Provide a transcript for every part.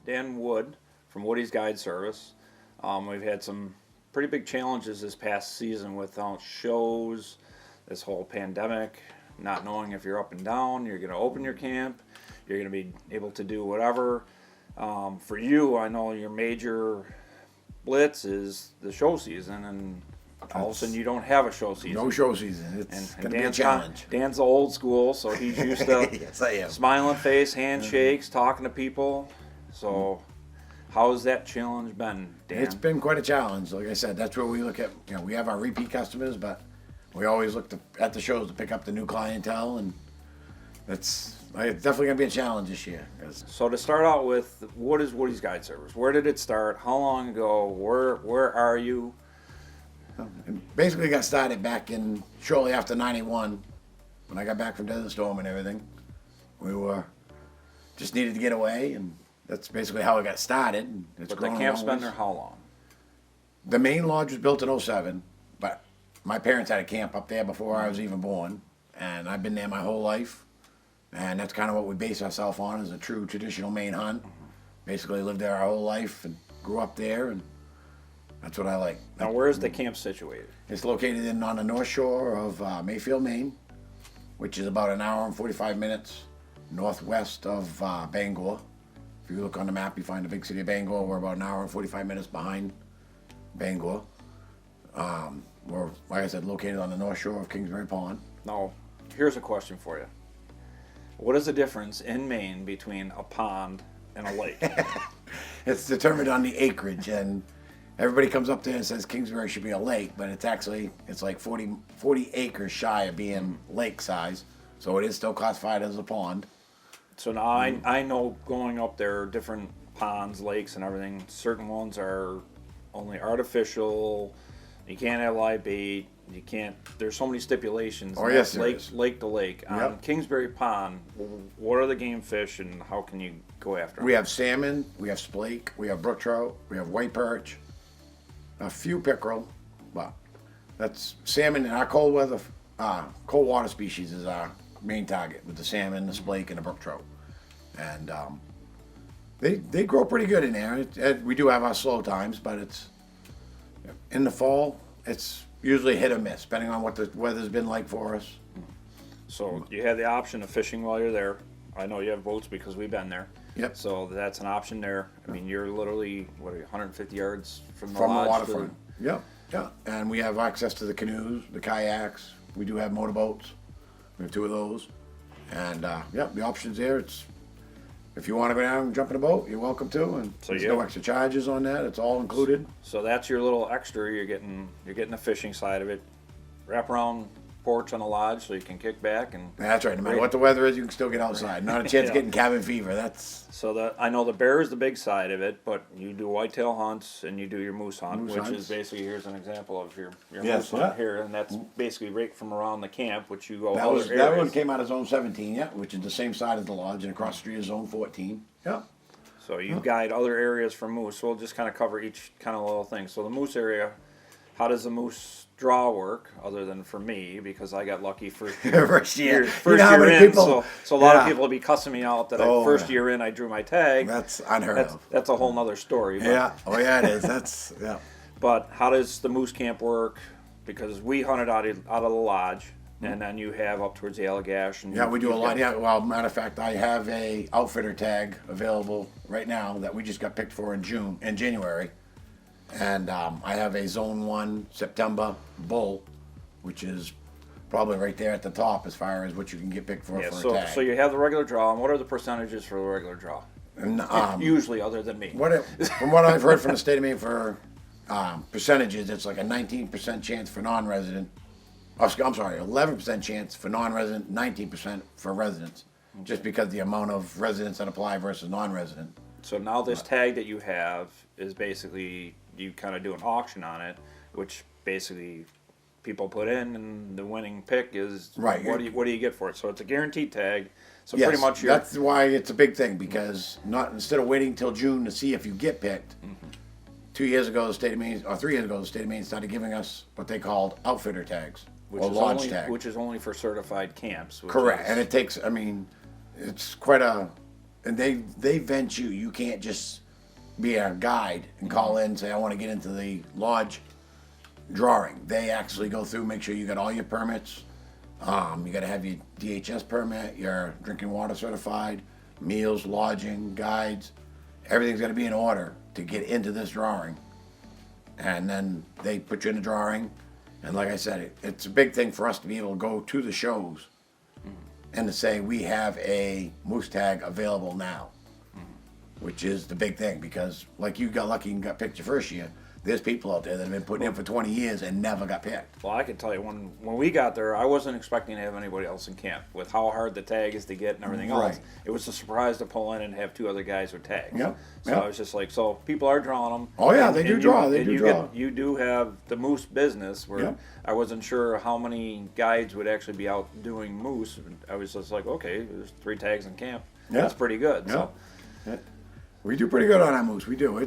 Dan Wood from Woody's Guide Service. We've had some pretty big challenges this past season without shows, this whole pandemic, not knowing if you're up and down, you're going to open your camp, you're going to be able to do whatever. For you, I know your major blitz is the show season, and all of a sudden you don't have a show season. No show season. It's going to be a challenge. Dan's the old school, so he's used to yes, I am. Smiling face, handshakes, talking to people. So how's that challenge been, Dan? It's been quite a challenge. Like I said, that's where we look at, we have our repeat customers, but we always look at the shows to pick up the new clientele, and it's definitely going to be a challenge this year. So to start out with, what is Woody's Guide Service? Where did it start? How long ago? Where are you? It basically got started back in shortly after '91, when I got back from Desert Storm and everything. We just needed to get away, and that's basically how it got started. And But the camp's been there how long? The main lodge was built in '07, but my parents had a camp up there before I was even born, and I've been there my whole life. And that's kind of what we base ourselves on, is a true traditional Maine hunt. Basically lived there our whole life and grew up there, and that's what I like. Now, where is the camp situated? It's located on the north shore of Mayfield, Maine, which is about an hour and 45 minutes northwest of Bangor. If you look on the map, you find the big city of Bangor. We're about an hour and 45 minutes behind Bangor. We're, like I said, located on the north shore of Kingsbury Pond. Now, here's a question for you. What is the difference in Maine between a pond and a lake? It's determined on the acreage, and everybody comes up there and says Kingsbury should be a lake, but it's like 40 acres shy of being lake size, so it is still classified as a pond. So now I know going up there, different ponds, lakes, and everything. Certain ones are only artificial. You can't have live bait. You can't. There's so many stipulations. Oh yes, lake to lake. On Yep. Kingsbury Pond, what are the game fish, and how can you go after them? We have salmon, we have splake, we have brook trout, we have white perch, a few pickerel, but that's salmon. And our cold water species is our main target, with the salmon, the splake, and the brook trout. And they grow pretty good in there. We do have our slow times, but it's in the fall. It's usually hit or miss, depending on what the weather's been like for us. So you have the option of fishing while you're there. I know you have boats because we've been there. Yep. So that's an option there. I mean, you're literally, 150 yards from the From the lodge? waterfront. Yep, yeah. And we have access to the canoes, the kayaks. We do have motorboats. We have 2 of those. And the options there. It's if you want to go down and jump in a boat, you're welcome to. And So there's no extra charges on that. It's all included. So that's your little extra. You're getting the fishing side of it. Wrap around porch on the lodge so you can kick back and. That's right. No matter what the weather is, you can still get outside. Not a chance of Yeah. getting cabin fever. That's So I know the bear is the big side of it, but you do whitetail hunts and you do your moose hunt, Moose which hunts. is basically, here's an example of your Yes, moose hunt yeah. here, and that's basically right from around the camp, which you go that other was areas. that one came out of Zone 17, yeah, which is the same side as the lodge, and across the street is Zone 14. Yeah. So you guide other areas for moose. So we'll just kind of cover each kind of little thing. So the moose area, how does the moose draw work, other than for me, because I got lucky first year, First year. first You know how year many in. people- So a lot of Yeah. people will be cussing me out that Oh, first yeah. year in I drew my tag. That's unheard of. That's a whole nother story. But, Yeah. Oh yeah, it is. That's yeah. But how does the moose camp work? Because we hunted out of the lodge, and then you have up towards the Allagash. And Yeah, we do a you've lot. got- Yeah, well, matter of fact, I have a outfitter tag available right now that we just got picked for in January, and I have a Zone 1 September bull, which is probably right there at the top as far as what you can get picked for Yeah, a so tag. so you have the regular draw, and what are the percentages for the regular draw? And, Usually, other than me. from what I've heard from the state of Maine for percentages, it's like a 19% chance for non-resident. Oh, I'm sorry, 11% chance for non-resident, 19% for residents, just because the amount of residents that apply versus non-resident. So now this tag that you have is basically, you kind of do an auction on it, which basically people put in, and the winning pick is Right. What do you get for it? So it's a guaranteed tag. So Yes, pretty much that's why it's a big thing, because instead of waiting till June to see if you get picked, 2 years ago the state of Maine, or 3 years ago the state of Maine started giving us what they called outfitter tags or lodge tags. which is only for certified camps. Correct, and it takes. I mean, it's quite a and they vent you. You can't just be a guide and call in and say, I want to get into the lodge drawing. They actually go through, make sure you got all your permits. You got to have your DHS permit, your drinking water certified, meals, lodging, guides. Everything's got to be in order to get into this drawing. And then they put you in the drawing. And like I said, it's a big thing for us to be able to go to the shows and to say we have a moose tag available now, which is the big thing, because like you got lucky and got picked your first year. There's people out there that have been putting in for 20 years and never got picked. Well, I can tell you, when we got there, I wasn't expecting to have anybody else in camp. With how hard the tag is to get and everything else, it was a surprise to pull in and have 2 other guys with tags. Yep. So I was just like, so people are drawing them. Oh yeah, they do draw. They do draw. You do have the moose business where I wasn't sure how many guides would actually be out doing moose. I was just like, okay, there's 3 tags in camp. That's pretty good. So. We do pretty good on our moose. We do.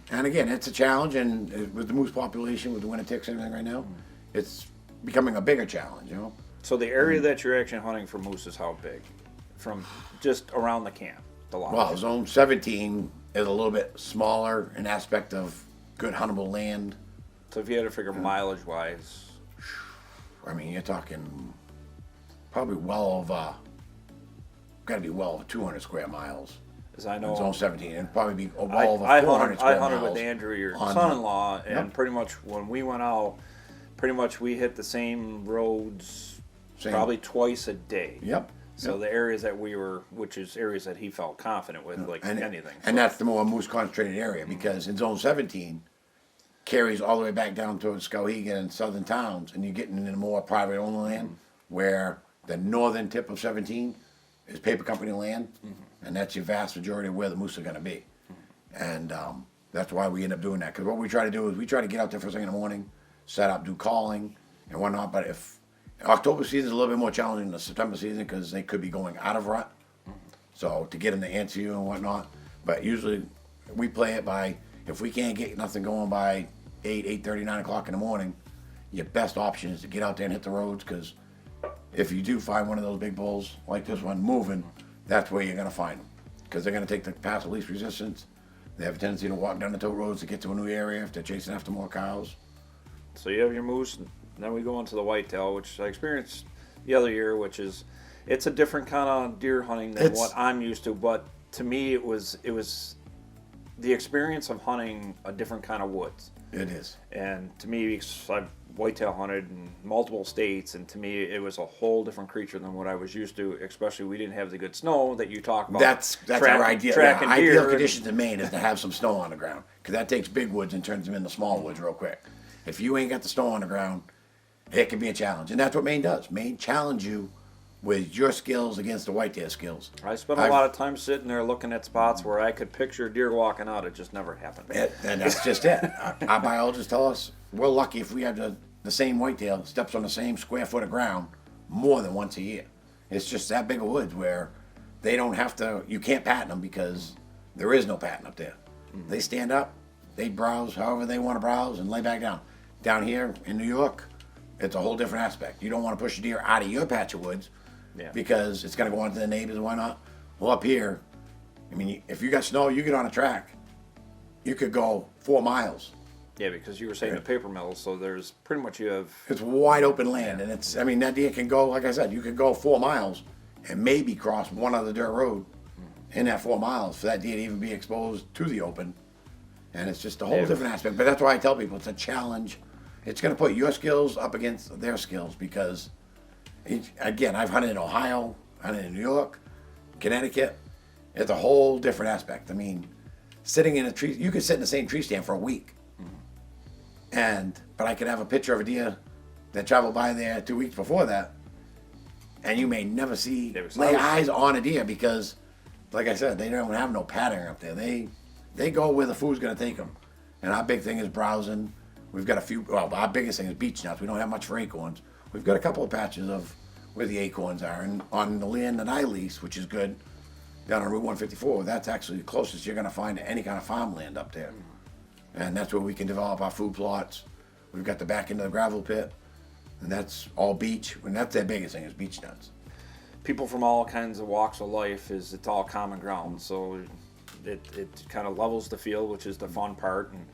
And again, it's a challenge, and with the moose population, with the winter ticks and everything right now, it's becoming a bigger challenge. So the area that you're actually hunting for moose is how big? From just around the camp, the lodge. Well, zone 17 is a little bit smaller in aspect of good huntable land. So if you had to figure mileage wise, I mean, you're talking probably got to be well over 200 square miles. As I know, zone 17, and probably be well over 400 square I hunted miles with Andrew, your son-in-law, and pretty much when we went out, we hit the same roads probably twice a day. So the areas that we were, which is areas that he felt confident with, like anything. And that's the more moose concentrated area, because in zone 17 carries all the way back down towards Skowhegan and southern towns, and you're getting into more private owned land, where the northern tip of 17 is paper company land. And that's your vast majority of where the moose are going to be. And that's why we end up doing that. Because what we try to do is we try to get out there first thing in the morning, set up, do calling and whatnot. But if October season is a little bit more challenging than the September season, because they could be going out of rut. So to get them to answer you and whatnot. But usually we play it by, if we can't get nothing going by 8:30, 9 o'clock in the morning, your best option is to get out there and hit the roads. Because if you do find one of those big bulls like this one moving, that's where you're going to find them, because they're going to take the path of least resistance. They have a tendency to walk down the tote roads to get to a new area if they're chasing after more cows. So you have your moose, and then we go into the whitetail, which I experienced the other year, which is, it's a different kind of deer hunting than what I'm used to. But to me, it was the experience of hunting a different kind of woods. It is. And to me, I've whitetail hunted in multiple states, and to me it was a whole different creature than what I was used to, especially we didn't have the good snow that you talk about. That's our ideal. Ideal conditions in Maine is to have some snow on the ground, because that takes big woods and turns them into small woods real quick. If you ain't got the snow on the ground, it can be a challenge, and that's what Maine does. Maine challenge you with your skills against the whitetail skills. I spent a lot of time sitting there looking at spots where I could picture deer walking out. It just never happened. And that's just it. Our biologists tell us we're lucky if we have the same whitetail steps on the same square foot of ground more than once a year. It's just that big of woods where they don't have to, you can't patent them, because there is no patent up there. They stand up, they browse however they want to browse and lay back down. Down here in New York, it's a whole different aspect. You don't want to push a deer out of your patch of woods, because it's going to go on to the neighbors and whatnot. Well, up here, I mean, if you got snow, you get on a track, you could go 4 miles. Yeah, because you were saying the paper mills, so there's pretty much it's wide open land, and it's, I mean, that deer can go, like I said, you could go 4 miles and maybe cross one other dirt road in that 4 miles for that deer to even be exposed to the open. And it's just a whole different aspect. But that's why I tell people it's a challenge. It's going to put your skills up against their skills, because, again, I've hunted in Ohio, hunted in New York, Connecticut. It's a whole different aspect. I mean, sitting in a tree, you could sit in the same tree stand for a week. But I could have a picture of a deer that traveled by there 2 weeks before that, and you may never lay eyes on a deer, because, like I said, they don't have no pattern up there. They go where the food's going to take them. And our big thing is browsing. We've got a few, well, our biggest thing is beech nuts. We don't have much for acorns. We've got a couple of patches of where the acorns are. And on the land that I lease, which is good, down on Route 154, that's actually the closest you're going to find to any kind of farmland up there. And that's where we can develop our food plots. We've got the back end of the gravel pit, and that's all beech. And that's their biggest thing, is beech nuts. people from all kinds of walks of life it's all common ground. So it kind of levels the field, which is the fun part, and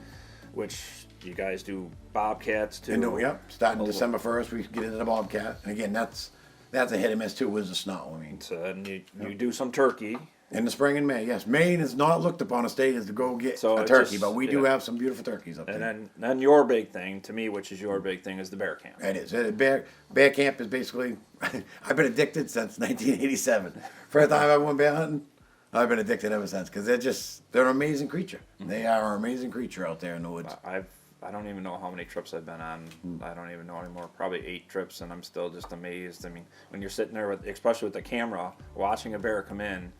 which you guys do bobcats too. Starting December 1st, we get into the bobcat, and again, that's a hit and miss too with the snow. I mean, so, and you do some turkey. In the spring and May, yes. Maine is not looked upon a state as to go get a turkey, but we do have some beautiful turkeys up there. And then your big thing, to me, which is your big thing, is the bear camp. It is. Bear camp is basically, I've been addicted since 1987. First time I went bear hunting, I've been addicted ever since, because they're an amazing creature. They are an amazing creature out there in the woods. I don't even know how many trips I've been on. I don't even know anymore. Probably 8 trips, and I'm still just amazed. I mean, when you're sitting there, especially with the camera, watching a bear come in,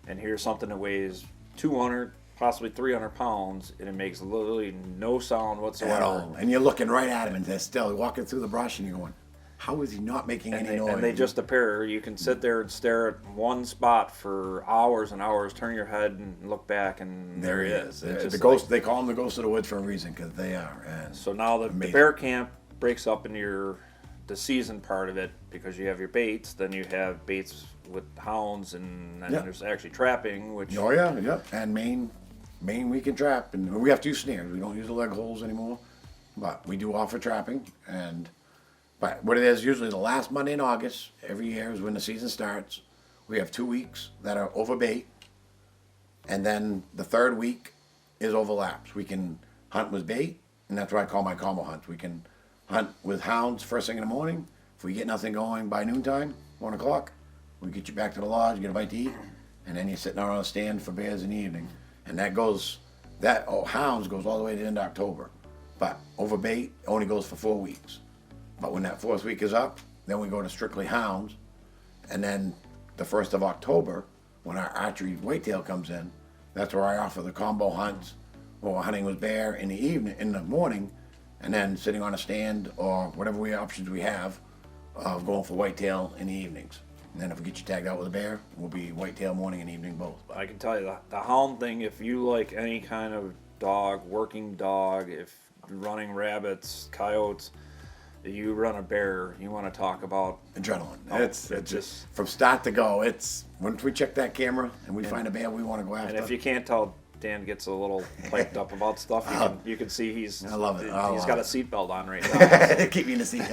and here's something that weighs 200, possibly 300 pounds, and it makes literally no sound whatsoever. At all. And you're looking right at him, and they're still walking through the brush, and you're going, how is he not making any noise? And they just appear. You can sit there and stare at one spot for hours and hours, turn your head and look back, and there he is. The ghost. They call him the ghost of the woods for a reason, because they are. And so now the bear camp breaks up into the season part of it, because you have your baits, then you have baits with hounds, and then there's actually trapping, which and Maine we can trap, and we have to use snares. We don't use the leg holes anymore, but we do offer trapping. But what it is, usually the last Monday in August every year is when the season starts. We have 2 weeks that are over bait, and then the third week is overlaps. We can hunt with bait, and that's what I call my combo hunts. We can hunt with hounds first thing in the morning. If we get nothing going by noontime, 1 o'clock, we get you back to the lodge, get a bite to eat, and then you're sitting out on a stand for bears in the evening. And hounds goes all the way to the end of October. But over bait only goes for 4 weeks. But when that 4th week is up, then we go to strictly hounds. And then the 1st of October, when our archery whitetail comes in, that's where I offer the combo hunts, where we're hunting with bear in the morning, and then sitting on a stand or whatever options we have of going for whitetail in the evenings. And then if we get you tagged out with a bear, we'll be whitetail morning and evening both. I can tell you the hound thing, if you like any kind of dog, working dog, if you're running rabbits, coyotes, you run a bear, you want to talk about adrenaline. It's just from start to go. It's once we check that camera and we find a bear, we want to go after. And if you can't tell, Dan gets a little piped up about stuff. You can see I love it. He's got a seatbelt on right now. Keep me in the seat.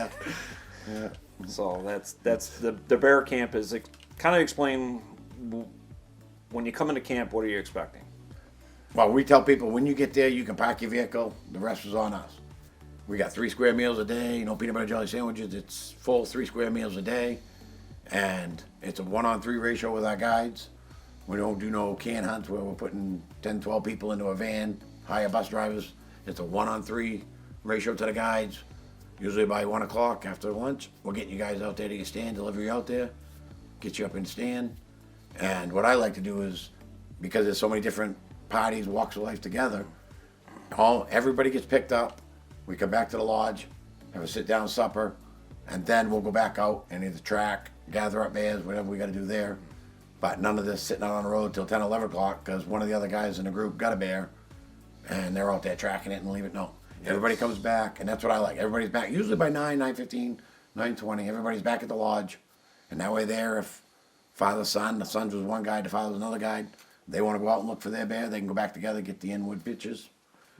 Yeah. So that's the bear camp is kind of explain when you come into camp. What are you expecting? Well, we tell people when you get there, you can park your vehicle. The rest is on us. We got 3 square meals a day, peanut butter jelly sandwiches. It's full 3 square meals a day. And it's a 1-on-3 ratio with our guides. We don't do no can hunts where we're putting 10, 12 people into a van, hire bus drivers. It's a 1-on-3 ratio to the guides. Usually by 1 o'clock after lunch, we're getting you guys out there to your stand, deliver you out there, get you up in the stand. And what I like to do is, because there's so many different parties, walks of life together, everybody gets picked up. We come back to the lodge, have a sit-down supper, and then we'll go back out and either track, gather up bears, whatever we got to do there. But none of this sitting out on the road till 10, 11 o'clock, because one of the other guys in the group got a bear, and they're out there tracking it and leave it. No, everybody comes back, and that's what I like. Everybody's back, usually by 9, 9:15, 9:20. Everybody's back at the lodge, and that way there, if father, son, the son's with one guide, the father's another guide, they want to go out and look for their bear, they can go back together, get the inwood pictures.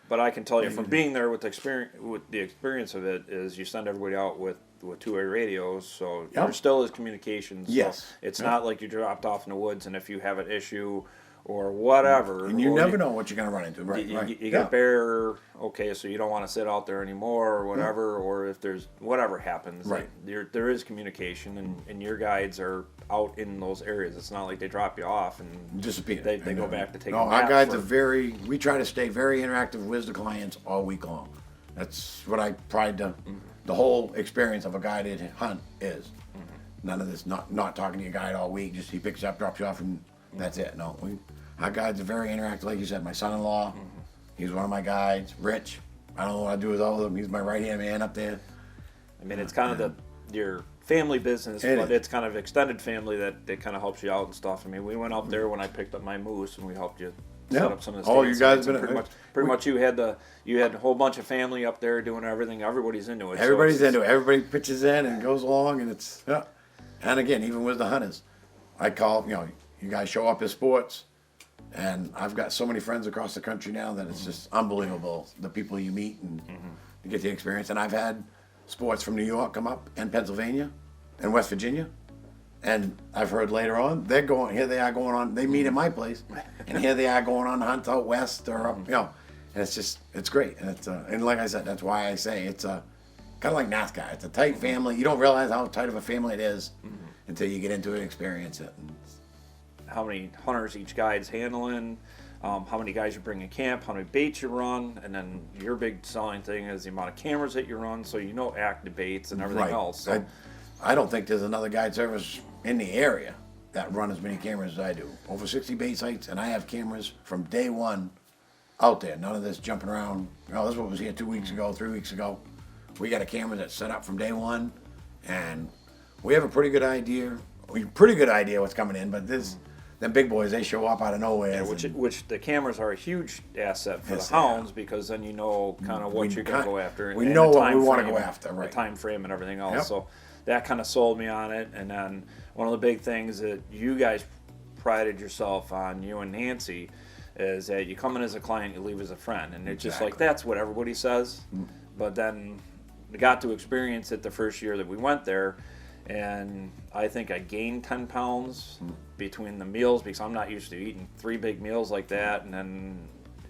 But I can tell you from being there with the experience of it is you send everybody out with two-way radios, so there still is communication. So yes. It's not like you dropped off in the woods and if you have an issue or whatever. And you never know what you're going to run into, right? You get a bear, okay, so you don't want to sit out there anymore or whatever, or if there's whatever happens. Right. There is communication, and your guides are out in those areas. It's not like they drop you off and disappear. They go back to take a No, nap. our guides are we try to stay very interactive with the clients all week long. That's what I pride the whole experience of a guided hunt is. None of this, not talking to your guide all week, just he picks you up, drops you off, and that's it. No, our guides are very interactive. Like you said, my son-in-law, he's one of my guides. Rich, I don't know what I do with all of them. He's my right-hand man up there. I mean, it's kind of your family business, but it's kind of extended family that kind of helps you out and stuff. I mean, we went up there when I picked up my moose, and we helped you set up some of the stands. Oh, you guys have been pretty much. You had a whole bunch of family up there doing everything. Everybody's into it. Everybody's into it. Everybody pitches in and goes along, and it's And again, even with the hunters, I call, you guys show up as sports, and I've got so many friends across the country now that it's just unbelievable, the people you meet and you get the experience. And I've had sports from New York come up, and Pennsylvania, and West Virginia, and I've heard later on, here they are going on, they meet at my place, and here they are going on to hunt out west or up, and it's great. And and like I said, that's why I say it's kind of like NASCAR. It's a tight family. You don't realize how tight of a family it is until you get into it and experience it. And how many hunters each guide's handling, how many guys you bring in camp, how many baits you run, and then your big selling thing is the amount of cameras that you run, so active baits and everything else. So. I don't think there's another guide service in the area that run as many cameras as I do. Over 60 bait sites, and I have cameras from day one out there. None of this jumping around. This one was here 2 weeks ago, 3 weeks ago. We got a camera that's set up from day one, and we have a pretty good idea what's coming in, but them big boys, they show up out of nowhere. Yeah, which the cameras are a huge asset for the hounds, because then you know kind of what you're going to go after. We know what we want to go after, right? The time frame and everything else. Yep. So that kind of sold me on it. And then one of the big things that you guys prided yourself on, you and Nancy, is that you come in as a client, you leave as a friend. And it's just like, that's what everybody says. But then we got to experience it the first year that we went there. And I think I gained 10 pounds between the meals, because I'm not used to eating 3 big meals like that. And then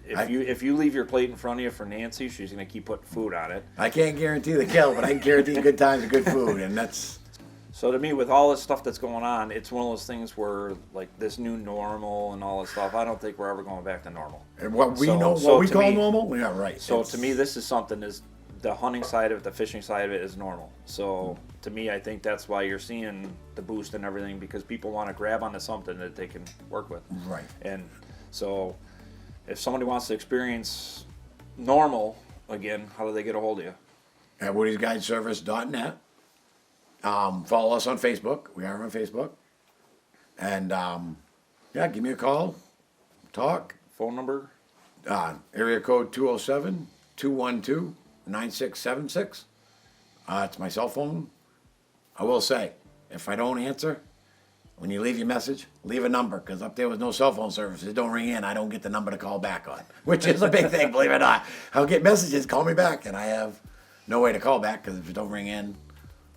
if you leave your plate in front of you for Nancy, she's going to keep putting food on it. I can't guarantee the kill, but I can guarantee good times and good food, and that's. So to me, with all this stuff that's going on, it's one of those things where, like, this new normal and all this stuff, I don't think we're ever going back to normal. And what we call normal, yeah, right. So to me, this is something the hunting side of it, the fishing side of it is normal. So to me, I think that's why you're seeing the boost and everything, because people want to grab onto something that they can work with. Right. And so if somebody wants to experience normal again, how do they get a hold of you? At woodiesguideservice.net. Follow us on Facebook. We are on Facebook. And give me a call. Talk. Phone number? Area code 207-212-9676. It's my cell phone. I will say, if I don't answer, when you leave your message, leave a number, because up there with no cell phone service, it don't ring in, I don't get the number to call back on, which is a big thing, believe it or not. I'll get messages, call me back, and I have no way to call back because if it don't ring in.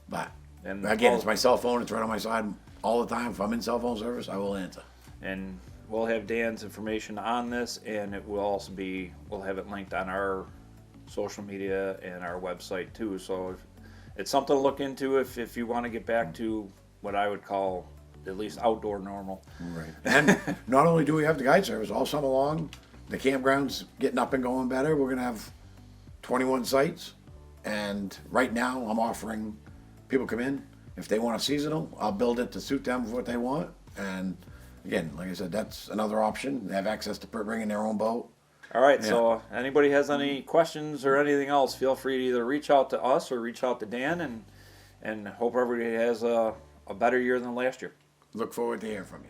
But again, it's my cell phone. It's right on my side all the time. If I'm in cell phone service, I will answer. And we'll have Dan's information on this, and it will also we'll have it linked on our social media and our website too. So it's something to look into if you want to get back to what I would call at least outdoor normal. Right. And not only do we have the guide service, all summer long, the campground's getting up and going better. We're going to have 21 sites. And right now, I'm offering people come in. If they want a seasonal, I'll build it to suit them for what they want. And again, like I said, that's another option. They have access to bringing their own boat. All right, so anybody has any questions or anything else, feel free to either reach out to us or reach out to Dan, and hope everybody has a better year than last year. Look forward to hearing from you.